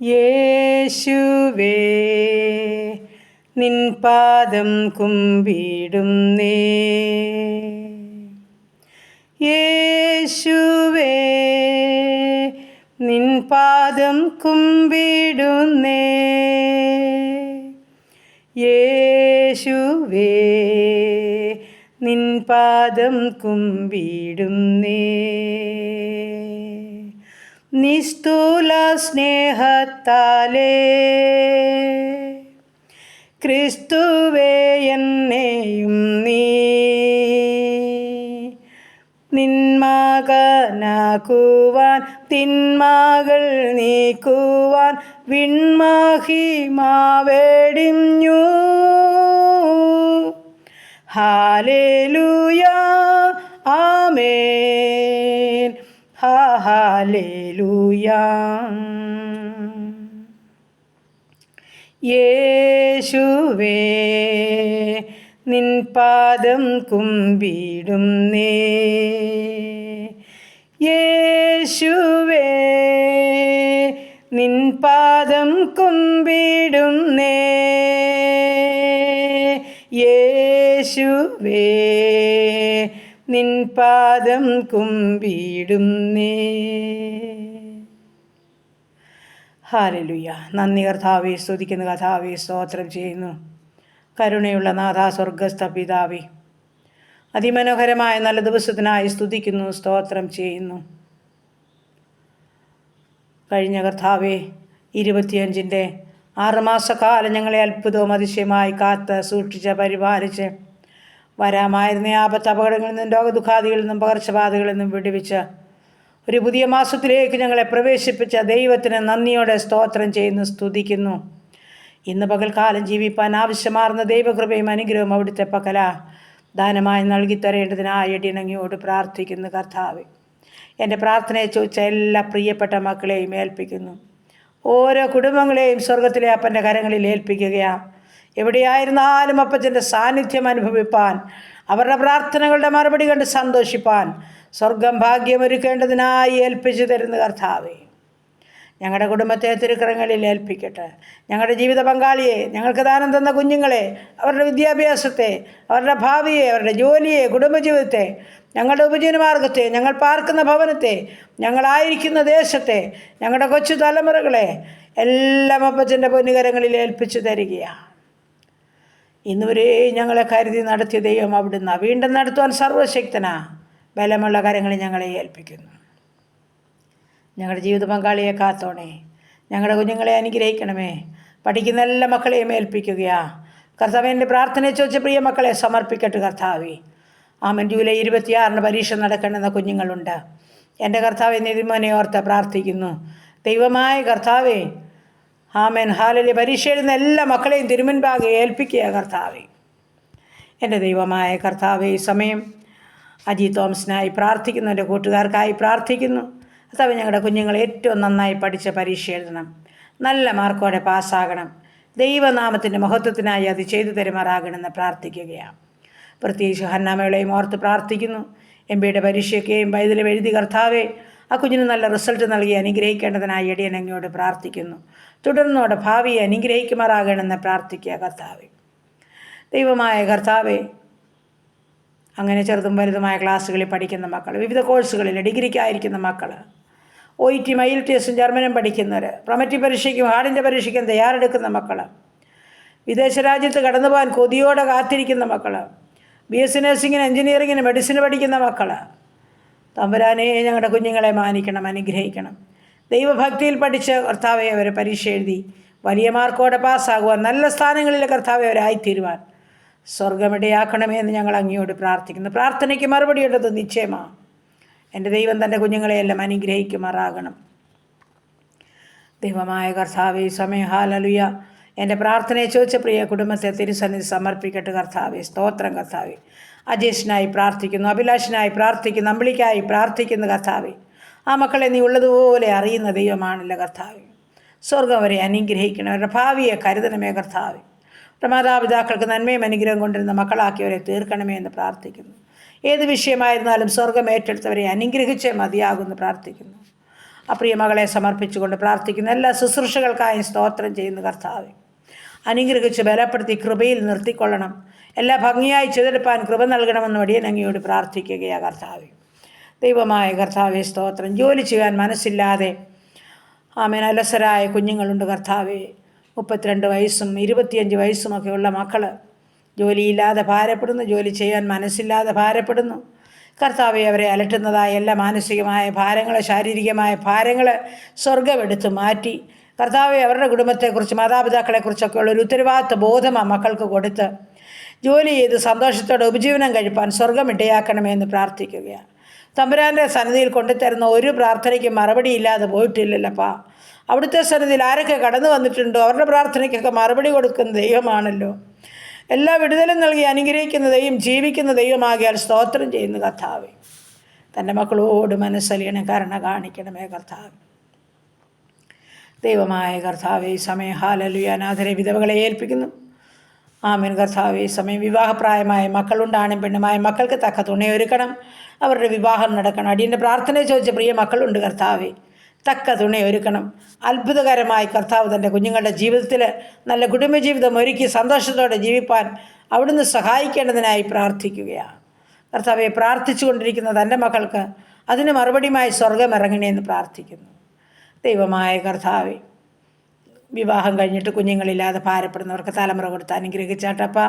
യേശുവേ നിൻ പാദം കുമ്പിടുന്നേ. യേശുവേ നിൻ പാദം കുമ്പിടുന്നേ. യേശുവേ നിൻ പാദം കുമ്പിടുന്നേ. നിസ്തുല സ്നേഹത്താലേ ക്രിസ്തുവേ എന്നെയും നീ നിന്മകനാക്കുവാൻ തിന്മകൾ നീക്കുവാൻ വിൺമഹിമാവെടിഞ്ഞു. Hallelujah amen hallelujah. യേശുവേ നിൻ പാദം കുമ്പിടുന്നേ. യേശുവേ നിൻ പാദം കുമ്പിടുന്നേ. യേശുവേ നിൻ പാദം കുമ്പിടുന്നേ. ഹല്ലേലൂയ. നന്ദി കർത്താവേ, സ്തുതിക്കുന്ന കർത്താവേ, സ്തോത്രം ചെയ്യുന്നു. കരുണയുള്ള നാഥ, സ്വർഗസ്ഥ പിതാവേ, അതിമനോഹരമായ നല്ല ദിവസത്തിനായി സ്തുതിക്കുന്നു, സ്തോത്രം ചെയ്യുന്നു. കഴിഞ്ഞ കർത്താവേ 25-ൻ്റെ 6 മാസക്കാലം ഞങ്ങളെ അത്ഭുതവും അതിശയമായി കാത്ത് സൂക്ഷിച്ച് പരിപാലിച്ച് വരാമായിരുന്ന ആപത്ത് അപകടങ്ങളിൽ നിന്നും രോഗദുഃഖാദികളിൽ നിന്നും പകർച്ചബാധകളിൽ നിന്നും വിടുവിച്ച് ഒരു പുതിയ മാസത്തിലേക്ക് ഞങ്ങളെ പ്രവേശിപ്പിച്ച ദൈവത്തിന് നന്ദിയോടെ സ്തോത്രം ചെയ്യുന്നു, സ്തുതിക്കുന്നു. ഇന്ന് പകൽക്കാലം ജീവിപ്പാൻ ആവശ്യമാർന്ന ദൈവകൃപയും അനുഗ്രഹവും അവിടുത്തെ പക്കല ദാനമായി നൽകി തരേണ്ടതിനായി അടിയനങ്ങിയോട് പ്രാർത്ഥിക്കുന്നു. കർത്താവേ, എൻ്റെ പ്രാർത്ഥനയെ ചോദിച്ച എല്ലാ പ്രിയപ്പെട്ട മക്കളെയും ഏൽപ്പിക്കുന്നു. ഓരോ കുടുംബങ്ങളെയും സ്വർഗത്തിലെ അപ്പൻ്റെ കരങ്ങളിൽ ഏൽപ്പിക്കുകയാണ്. എവിടെയായിരുന്നാലും അപ്പച്ചൻ്റെ സാന്നിധ്യം അനുഭവിപ്പാൻ, അവരുടെ പ്രാർത്ഥനകളുടെ മറുപടി കണ്ട് സന്തോഷിപ്പാൻ സ്വർഗം ഭാഗ്യമൊരുക്കേണ്ടതിനായി ഏൽപ്പിച്ചു തരുന്ന കർത്താവേ, ഞങ്ങളുടെ കുടുംബത്തെ തിരുക്കരങ്ങളിൽ ഏൽപ്പിക്കട്ടെ. ഞങ്ങളുടെ ജീവിത പങ്കാളിയെ, ഞങ്ങൾക്ക് ദാനം തന്ന കുഞ്ഞുങ്ങളെ, അവരുടെ വിദ്യാഭ്യാസത്തെ, അവരുടെ ഭാവിയെ, അവരുടെ ജോലിയെ, കുടുംബജീവിതത്തെ, ഞങ്ങളുടെ ഉപജീവനമാർഗത്തെ, ഞങ്ങൾ പാർക്കുന്ന ഭവനത്തെ, ഞങ്ങളായിരിക്കുന്ന ദേശത്തെ, ഞങ്ങളുടെ കൊച്ചു തലമുറകളെ എല്ലാം അപ്പച്ചൻ്റെ പൊന്നുകരങ്ങളിൽ ഏൽപ്പിച്ചു തരികയാണ്. ഇന്നുവരെ ഞങ്ങളെ കരുതി നടത്തിയ ദൈവം അവിടുന്ന് വീണ്ടും നടത്തുവാൻ സർവശക്തനാ. ബലമുള്ള കരങ്ങളിൽ ഞങ്ങളെ ഏൽപ്പിക്കുന്നു. ഞങ്ങളുടെ ജീവിത പങ്കാളിയെ കാത്തോണേ. ഞങ്ങളുടെ കുഞ്ഞുങ്ങളെ അനുഗ്രഹിക്കണമേ. പഠിക്കുന്ന എല്ലാ മക്കളെയും ഏൽപ്പിക്കുകയാ. കർത്താവ്, എൻ്റെ പ്രാർത്ഥനയെ ചോദിച്ച പ്രിയ മക്കളെ സമർപ്പിക്കട്ടെ കർത്താവേ. ആമൻ. ജൂലൈ 26 പരീക്ഷ നടക്കേണ്ടുന്ന കുഞ്ഞുങ്ങളുണ്ട്. എൻ്റെ കർത്താവെ, നിതിമോനെ ഓർത്ത് പ്രാർത്ഥിക്കുന്നു. ദൈവമായ കർത്താവേ, ആമേൻ ഹാലലി. പരീക്ഷ എഴുതുന്ന എല്ലാ മക്കളെയും തിരുമുൻപാകെ ഏൽപ്പിക്കുക കർത്താവേ. എൻ്റെ ദൈവമായ കർത്താവേ, ഈ സമയം അജി തോമസിനായി പ്രാർത്ഥിക്കുന്നു, എൻ്റെ കൂട്ടുകാർക്കായി പ്രാർത്ഥിക്കുന്നു. കർത്താവേ, ഞങ്ങളുടെ കുഞ്ഞുങ്ങൾ ഏറ്റവും നന്നായി പഠിച്ച് പരീക്ഷ എഴുതണം, നല്ല മാർക്കോടെ പാസ്സാകണം. ദൈവനാമത്തിൻ്റെ മഹത്വത്തിനായി അത് ചെയ്തു തരുമാറാകണമെന്ന് പ്രാർത്ഥിക്കുകയാണ്. പ്രത്യേകിച്ച് ഹന്നാമകളെയും ഓർത്ത് പ്രാർത്ഥിക്കുന്നു. MBA പരീക്ഷയ്ക്കെയും വൈദ്യുതി എഴുതി കർത്താവേ, ആ കുഞ്ഞിന് നല്ല റിസൾട്ട് നൽകി അനുഗ്രഹിക്കേണ്ടതിനായി അടിയനങ്ങയോട് പ്രാർത്ഥിക്കുന്നു. തുടർന്നോടെ ഭാവിയെ അനുഗ്രഹിക്കുമാറാകണമെന്ന് പ്രാർത്ഥിക്കുക കർത്താവേ. ദൈവമായ കർത്താവേ, അങ്ങനെ ചെറുതും വലുതുമായ ക്ലാസ്സുകളിൽ പഠിക്കുന്ന മക്കൾ, വിവിധ കോഴ്സുകളിൽ ഡിഗ്രിക്കായിരിക്കുന്ന മക്കൾ, OET IELTS ജർമ്മനും പഠിക്കുന്നവർ, പ്രൊമറ്റീവ് പരീക്ഷയ്ക്കും ഹാർഡിൻ്റെ പരീക്ഷയ്ക്കും തയ്യാറെടുക്കുന്ന മക്കൾ, വിദേശ രാജ്യത്ത് കടന്നു പോകാൻ കൊതിയോടെ കാത്തിരിക്കുന്ന മക്കൾ, BSc നഴ്സിങ്ങിന്, എഞ്ചിനീയറിങ്ങിന്, മെഡിസിന് പഠിക്കുന്ന മക്കൾ, തമ്പുരാനെ ഞങ്ങളുടെ കുഞ്ഞുങ്ങളെ മാനിക്കണം, അനുഗ്രഹിക്കണം. ദൈവഭക്തിയിൽ പഠിച്ച് കർത്താവെ അവരെ പരീക്ഷ എഴുതി വലിയ മാർക്കോടെ പാസ്സാകുവാൻ, നല്ല സ്ഥാനങ്ങളിൽ കർത്താവെ അവരായിത്തീരുവാൻ സ്വർഗമിടയാക്കണമേ എന്ന് ഞങ്ങൾ അങ്ങയോട് പ്രാർത്ഥിക്കുന്നു. പ്രാർത്ഥനയ്ക്ക് മറുപടി ഉള്ളത് നിശ്ചയമാണ്. എൻ്റെ ദൈവം തൻ്റെ കുഞ്ഞുങ്ങളെയെല്ലാം അനുഗ്രഹിക്കുമാറാകണം. ദൈവമായ കർത്താവെ, സമയം ഹല്ലേലൂയ. എൻ്റെ പ്രാർത്ഥനയെ ചോദിച്ച പ്രിയ കുടുംബത്തെ തിരുസന്നിധി സമർപ്പിക്കട്ടെ കർത്താവെ. സ്തോത്രം കർത്താവെ. അജേഷിനായി പ്രാർത്ഥിക്കുന്നു, അഭിലാഷിനായി പ്രാർത്ഥിക്കുന്നു, അമ്പിളിക്കായി പ്രാർത്ഥിക്കുന്നു കർത്താവെ. ആ മക്കളെ നീ ഉള്ളതുപോലെ അറിയുന്ന ദൈവമാണല്ലോ കർത്താവെ. സ്വർഗം അവരെ അനുഗ്രഹിക്കണം, അവരുടെ ഭാവിയെ കരുതണമേ കർത്താവെ. അവരുടെ മാതാപിതാക്കൾക്ക് നന്മയും അനുഗ്രഹം കൊണ്ടിരുന്ന മക്കളാക്കിയവരെ തീർക്കണമേ എന്ന് പ്രാർത്ഥിക്കുന്നു. ഏത് വിഷയമായിരുന്നാലും സ്വർഗം ഏറ്റെടുത്തവരെ അനുഗ്രഹിച്ചേ മതിയാകുമെന്ന് പ്രാർത്ഥിക്കുന്നു. ആ പ്രിയ മകളെ സമർപ്പിച്ചുകൊണ്ട് പ്രാർത്ഥിക്കുന്ന എല്ലാ ശുശ്രൂഷകൾക്കായും സ്തോത്രം ചെയ്യുന്നു കർത്താവെ. അനുഗ്രഹിച്ച് ബലപ്പെടുത്തി കൃപയിൽ നിർത്തിക്കൊള്ളണം. എല്ലാ ഭംഗിയായി ചെയ്തെടുപ്പാൻ കൃപ നൽകണമെന്ന് അടിയൻ അങ്ങയോട് പ്രാർത്ഥിക്കുകയാണ് കർത്താവെ. ദൈവമായ കർത്താവെ സ്തോത്രം. ജോലി ചെയ്യാൻ മനസ്സില്ലാതെ ആമേൻ അലസരായ കുഞ്ഞുങ്ങളുണ്ട് കർത്താവെ. 32 വയസ്സും 25 വയസ്സുമൊക്കെയുള്ള മക്കൾ ജോലിയില്ലാതെ ഭാരപ്പെടുന്നു, ജോലി ചെയ്യാൻ മനസ്സില്ലാതെ ഭാരപ്പെടുന്നു കർത്താവെ. അവരെ അലട്ടുന്നതായ എല്ലാ മാനസികമായ ഭാരങ്ങൾ, ശാരീരികമായ ഭാരങ്ങൾ സ്വർഗമെടുത്ത് മാറ്റി കർത്താവെ, അവരുടെ കുടുംബത്തെക്കുറിച്ച് മാതാപിതാക്കളെക്കുറിച്ചൊക്കെ ഉള്ളൊരു ഉത്തരവാദിത്വ ബോധം ആ മക്കൾക്ക് കൊടുത്ത് ജോലി ചെയ്ത് സന്തോഷത്തോടെ ഉപജീവനം കഴിപ്പാൻ സ്വർഗം ഇടയാക്കണമെന്ന് പ്രാർത്ഥിക്കുകയാണ്. തമ്പുരാൻ്റെ സന്നിധിയിൽ കൊണ്ടുതരുന്ന ഒരു പ്രാർത്ഥനയ്ക്ക് മറുപടി ഇല്ലാതെ പോയിട്ടില്ലല്ലപ്പാ. അവിടുത്തെ സന്നിധിയിൽ ആരൊക്കെ കടന്നു വന്നിട്ടുണ്ടോ അവരുടെ പ്രാർത്ഥനയ്ക്കൊക്കെ മറുപടി കൊടുക്കുന്ന ദൈവമാണല്ലോ. എല്ലാ വിടുതലും നൽകി അനുഗ്രഹിക്കുന്ന ദൈവം, ജീവിക്കുന്ന ദൈവമാകിയാൽ സ്തോത്രം ചെയ്യുന്ന കർത്താവേ. തൻ്റെ മക്കളോട് മനസ്സലിയണേ, കരുണ കാണിക്കണമേ കർത്താവേ. ദൈവമായ കർത്താവേ, ഈ സമയം ഹല്ലേലൂയ അനാഥരെ വിധവകളെ ഏൽപ്പിക്കുന്നു. ആമേൻ കർത്താവേ. ഈ സമയം വിവാഹപ്രായമായ മക്കളുണ്ടാണും പെണ്ണുമായ മക്കൾക്ക് തക്ക തുണയൊരുക്കണം. അവരുടെ വിവാഹം നടക്കണം. അടിയൻ്റെ പ്രാർത്ഥനയെ ചോദിച്ച പ്രിയ മക്കളുണ്ട് കർത്താവേ, തക്ക തുണയൊരുക്കണം. അത്ഭുതകരമായി കർത്താവ് തൻ്റെ കുഞ്ഞുങ്ങളുടെ ജീവിതത്തിൽ നല്ല കുടുംബജീവിതം ഒരുക്കി സന്തോഷത്തോടെ ജീവിപ്പാൻ അവിടുന്ന് സഹായിക്കേണ്ടതിനായി പ്രാർത്ഥിക്കുകയാണ് കർത്താവെ. പ്രാർത്ഥിച്ചു കൊണ്ടിരിക്കുന്ന തൻ്റെ മക്കൾക്ക് അതിന് മറുപടിയുമായി സ്വർഗം ഇറങ്ങണേന്ന് പ്രാർത്ഥിക്കുന്നു. ദൈവമായ കർത്താവെ, വിവാഹം കഴിഞ്ഞിട്ട് കുഞ്ഞുങ്ങളില്ലാതെ ഭാരപ്പെടുന്നവർക്ക് തലമുറ കൊടുത്ത് അനുഗ്രഹിച്ചാട്ടപ്പ.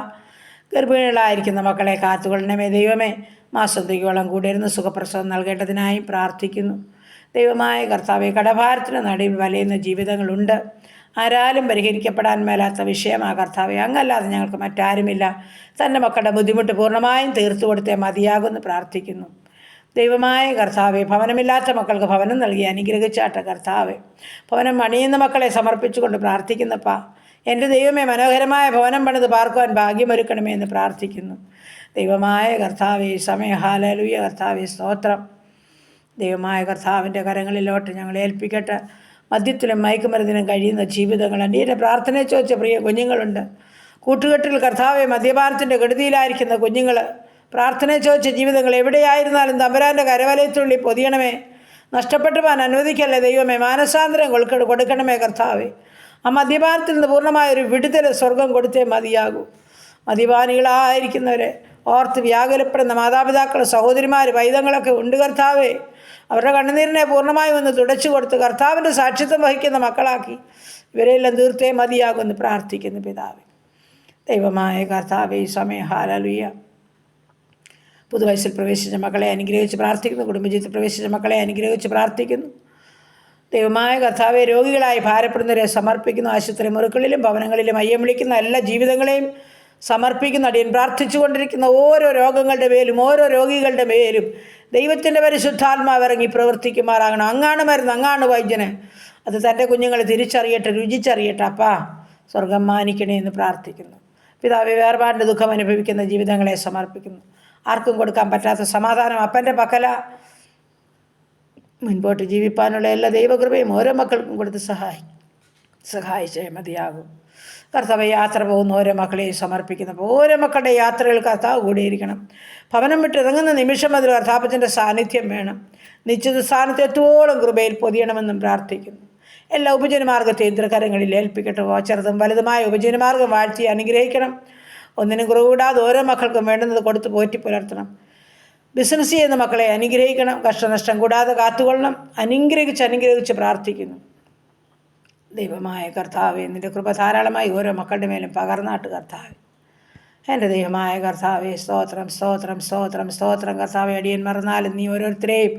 ഗർഭിണികളായിരിക്കുന്ന മക്കളെ കാത്തുകൊള്ളണമേ ദൈവമേ. മാസം തികയോളം കൂടിയിരുന്ന് സുഖപ്രസവം നൽകേണ്ടതിനായി പ്രാർത്ഥിക്കുന്നു. ദൈവമായ കർത്താവെ, കടഭാരത്തിന് നടുവിൽ വലയുന്ന ജീവിതങ്ങളുണ്ട്. ആരാലും പരിഹരിക്കപ്പെടാൻ മേലാത്ത വിഷയമാണ് കർത്താവെ. അങ്ങല്ലാതെ ഞങ്ങൾക്ക് മറ്റാരുമില്ല. തൻ്റെ മക്കളുടെ ബുദ്ധിമുട്ട് പൂർണ്ണമായും തീർത്തു കൊടുത്തേ മതിയാകുമെന്ന് പ്രാർത്ഥിക്കുന്നു. ദൈവമായ കർത്താവെ, ഭവനമില്ലാത്ത മക്കൾക്ക് ഭവനം നൽകി അനുഗ്രഹിച്ചാട്ട കർത്താവെ. ഭവനം പണിയുന്ന മക്കളെ സമർപ്പിച്ചുകൊണ്ട് പ്രാർത്ഥിക്കുന്നപ്പാ. എൻ്റെ ദൈവമേ, മനോഹരമായ ഭവനം പണിത് പാർക്കുവാൻ ഭാഗ്യമൊരുക്കണമേ എന്ന് പ്രാർത്ഥിക്കുന്നു. ദൈവമായ കർത്താവെ, സമയ ഹല്ലേലൂയ കർത്താവെ സ്തോത്രം. ദൈവമായ കർത്താവിൻ്റെ കരങ്ങളിലോട്ട് ഞങ്ങൾ ഏൽപ്പിക്കട്ടെ. മദ്യത്തിലും മയക്കുമരുന്നിനും കഴിയുന്ന ജീവിതങ്ങൾ എൻ്റെ പ്രാർത്ഥനയെ ചോദിച്ച പ്രിയ കുഞ്ഞുങ്ങളുണ്ട്. കൂട്ടുകെട്ടിൽ കർത്താവെ മദ്യപാനത്തിൻ്റെ കെടുതിയിലായിരിക്കുന്ന കുഞ്ഞുങ്ങൾ പ്രാർത്ഥനയെ ചോദിച്ച ജീവിതങ്ങൾ എവിടെയായിരുന്നാലും തമ്പുരാൻ്റെ കരവലയത്തുള്ളി പൊതിയണമേ. നഷ്ടപ്പെട്ടു പോകാൻ അനുവദിക്കല്ലേ ദൈവമേ. മാനസാന്തരം കൊടുക്കണമേ കർത്താവെ. ആ മദ്യപാനത്തിൽ നിന്ന് പൂർണ്ണമായൊരു വിടുതൽ സ്വർഗം കൊടുത്തേ മതിയാകൂ. മദ്യപാനികളായിരിക്കുന്നവരെ ഓർത്ത് വ്യാകുലപ്പെടുന്ന മാതാപിതാക്കൾ, സഹോദരിമാർ, പൈതങ്ങളൊക്കെ ഉണ്ട് കർത്താവേ. അവരുടെ കണ്ണുനീരിനെ പൂർണ്ണമായും ഒന്ന് തുടച്ചു കൊടുത്ത് കർത്താവിൻ്റെ സാക്ഷിത്വം വഹിക്കുന്ന മക്കളാക്കി ഇവരെല്ലാം തീർത്തേ മതിയാകുമെന്ന് പ്രാർത്ഥിക്കുന്നു പിതാവേ. ദൈവമായ കർത്താവേ, ഈ സമയം ഹല്ലേലൂയ. പുതുവയസ്സിൽ പ്രവേശിച്ച മക്കളെ അനുഗ്രഹിച്ച് പ്രാർത്ഥിക്കുന്നു. കുടുംബജീവിതത്തിൽ പ്രവേശിച്ച മക്കളെ അനുഗ്രഹിച്ച് പ്രാർത്ഥിക്കുന്നു. ദൈവമായ കർത്താവെ, രോഗികളായി ഭാരപ്പെടുന്നവരെ സമർപ്പിക്കുന്നു. ആശുപത്രി മുറികളിലും ഭവനങ്ങളിലും അയ്യം വിളിക്കുന്ന എല്ലാ ജീവിതങ്ങളെയും സമർപ്പിക്കുന്ന അടിയൻ. പ്രാർത്ഥിച്ചു കൊണ്ടിരിക്കുന്ന ഓരോ രോഗങ്ങളുടെ മേലും ഓരോ രോഗികളുടെ മേലും ദൈവത്തിൻ്റെ പരിശുദ്ധാത്മാവ് ഇറങ്ങി പ്രവർത്തിക്കുമാറാകണം. അങ്ങാണ് മരുന്ന്, അങ്ങാണ് വൈദ്യന്. അത് തൻ്റെ കുഞ്ഞുങ്ങൾ തിരിച്ചറിയട്ടെ, രുചിച്ചറിയട്ടെ. അപ്പാ, സ്വർഗം മാനിക്കണേ എന്ന് പ്രാർത്ഥിക്കുന്നു. പിതാവേ, വേർപാടിൻ്റെ ദുഃഖം അനുഭവിക്കുന്ന ജീവിതങ്ങളെ സമർപ്പിക്കുന്നു. ആർക്കും കൊടുക്കാൻ പറ്റാത്ത സമാധാനം അപ്പൻ്റെ പക്കല. മുൻപോട്ട് ജീവിപ്പാനുള്ള എല്ലാ ദൈവകൃപയും ഓരോ മക്കൾക്കും കൊടുത്ത് സഹായിച്ചേ മതിയാകും. കർത്താവ്, യാത്ര പോകുന്ന ഓരോ മക്കളെയും സമർപ്പിക്കുന്നപ്പോൾ ഓരോ മക്കളുടെ യാത്രകൾ കർത്താവ് കൂടിയിരിക്കണം. ഭവനം വിട്ടിറങ്ങുന്ന നിമിഷം മുതൽ കർത്താപ്പത്തിൻ്റെ സാന്നിധ്യം വേണം. നിശ്ചിത സ്ഥാനത്ത് എത്തുവോളം കൃപയിൽ പൊതിയണമെന്നും പ്രാർത്ഥിക്കുന്നു. എല്ലാ ഉപജനമാർഗത്തെയും തൃക്കരങ്ങളിൽ ഏൽപ്പിക്കട്ടെ. ചെറുതും വലുതുമായ ഉപജനമാർഗം വാഴ്ത്തി അനുഗ്രഹിക്കണം. ഒന്നിനും കുറവുകൂടാതെ ഓരോ മക്കൾക്കും വേണ്ടുന്നത് കൊടുത്ത് പോറ്റി പുലർത്തണം. ബിസിനസ് ചെയ്യുന്ന മക്കളെ അനുഗ്രഹിക്കണം. കഷ്ടനഷ്ടം കൂടാതെ കാത്തുകൊള്ളണം. അനുഗ്രഹിച്ച് പ്രാർത്ഥിക്കുന്നു. ദൈവമായ കർത്താവേ, നിൻ്റെ കൃപ ധാരാളമായി ഓരോ മക്കളുടെ മേലും പകർന്നാട്ട് കർത്താവേ. എൻ്റെ ദൈവമായ കർത്താവേ, സ്തോത്രം സ്തോത്രം സ്തോത്രം സ്തോത്രം. കർത്താവേ, അടിയൻ മറന്നാലും നീ ഓരോരുത്തരെയും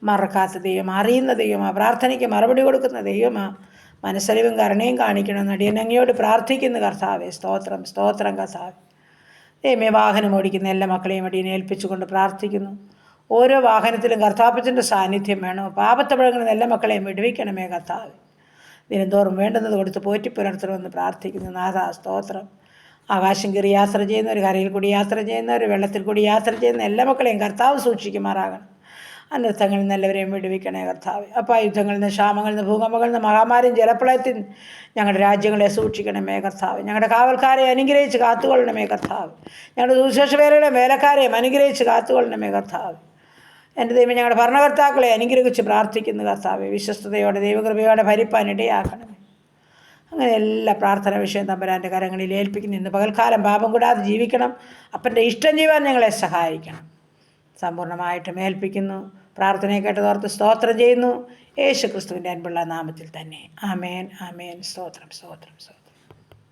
മറക്കാത്ത ദൈവം, അറിയുന്ന ദൈവമാ, പ്രാർത്ഥനയ്ക്ക് മറുപടി കൊടുക്കുന്ന ദൈവമാ. മനസ്സലിവും കരുണയും കാണിക്കണമെന്ന് അടിയൻ അങ്ങയോട് പ്രാർത്ഥിക്കുന്നു കർത്താവേ. സ്തോത്രം സ്തോത്രം കർത്താവേ. ദൈവമേ, വാഹനം ഓടിക്കുന്ന എല്ലാ മക്കളെയും അടിയനെ ഏൽപ്പിച്ചുകൊണ്ട് പ്രാർത്ഥിക്കുന്നു. ഓരോ വാഹനത്തിലും കർത്താപ്പത്തിൻ്റെ സാന്നിധ്യം വേണം. പാപത്തപഴങ്ങുന്ന എല്ലാ മക്കളെയും വിടുവിക്കണമേ കർത്താവേ. ദിനംതോറും വേണ്ടുന്നത് കൊടുത്ത് പോറ്റി പുലർത്തണമെന്ന് പ്രാർത്ഥിക്കുന്നു. നാഥ സ്തോത്രം. ആകാശം കയറി യാത്ര ചെയ്യുന്നവർ, കരയിൽ കൂടി യാത്ര ചെയ്യുന്നവർ, വെള്ളത്തിൽ കൂടി യാത്ര ചെയ്യുന്ന എല്ലാ മക്കളെയും കർത്താവ് സൂക്ഷിക്കുമാറാകണം. അനർത്ഥങ്ങളിൽ നിന്ന് എല്ലാവരെയും വിടുവിക്കണേ കർത്താവ്. അപ്പോൾ യുദ്ധങ്ങളിൽ നിന്ന്, ക്ഷാമങ്ങളിൽ നിന്ന്, ഭൂകമ്പങ്ങളിൽ നിന്ന്, മഹാമാരിയും ജലപ്രളയത്തിൽ ഞങ്ങളുടെ രാജ്യങ്ങളെ സൂക്ഷിക്കണമേ കർത്താവ്. ഞങ്ങളുടെ കാവൽക്കാരെ അനുഗ്രഹിച്ച് കാത്തുകൊള്ളണമേ കർത്താവ്. ഞങ്ങളുടെ സുവിശേഷ വേലകളെ വേലക്കാരെയും അനുഗ്രഹിച്ച് കാത്തുകൊള്ളണമേ കർത്താവ്. എൻ്റെ ദൈവം ഞങ്ങളുടെ ഭരണകർത്താക്കളെ അനുഗ്രഹിച്ച് പ്രാർത്ഥിക്കുന്നു കർത്താവെ. വിശ്വസ്തയോടെ ദൈവകൃപയോടെ ഭരിപ്പാൻ ഇടയാക്കണമേ. അങ്ങനെ എല്ലാ പ്രാർത്ഥന വിഷയം തമ്പുരാൻ്റെ കരങ്ങളിൽ ഏൽപ്പിക്കുന്നു. ഇന്ന് പകൽക്കാലം പാപം കൂടാതെ ജീവിക്കണം. അപ്പൻ്റെ ഇഷ്ടം ചെയ്യുവാൻ ഞങ്ങളെ സഹായിക്കണം. സമ്പൂർണ്ണമായിട്ടും ഏൽപ്പിക്കുന്നു. പ്രാർത്ഥനയെ കേട്ടതോർത്ത് സ്തോത്രം ചെയ്യുന്നു. യേശു ക്രിസ്തുവിൻ്റെ അൻപുള്ള നാമത്തിൽ തന്നെ. ആമേൻ, ആമേൻ. സ്തോത്രം, സ്തോത്രം, സ്തോത്രം.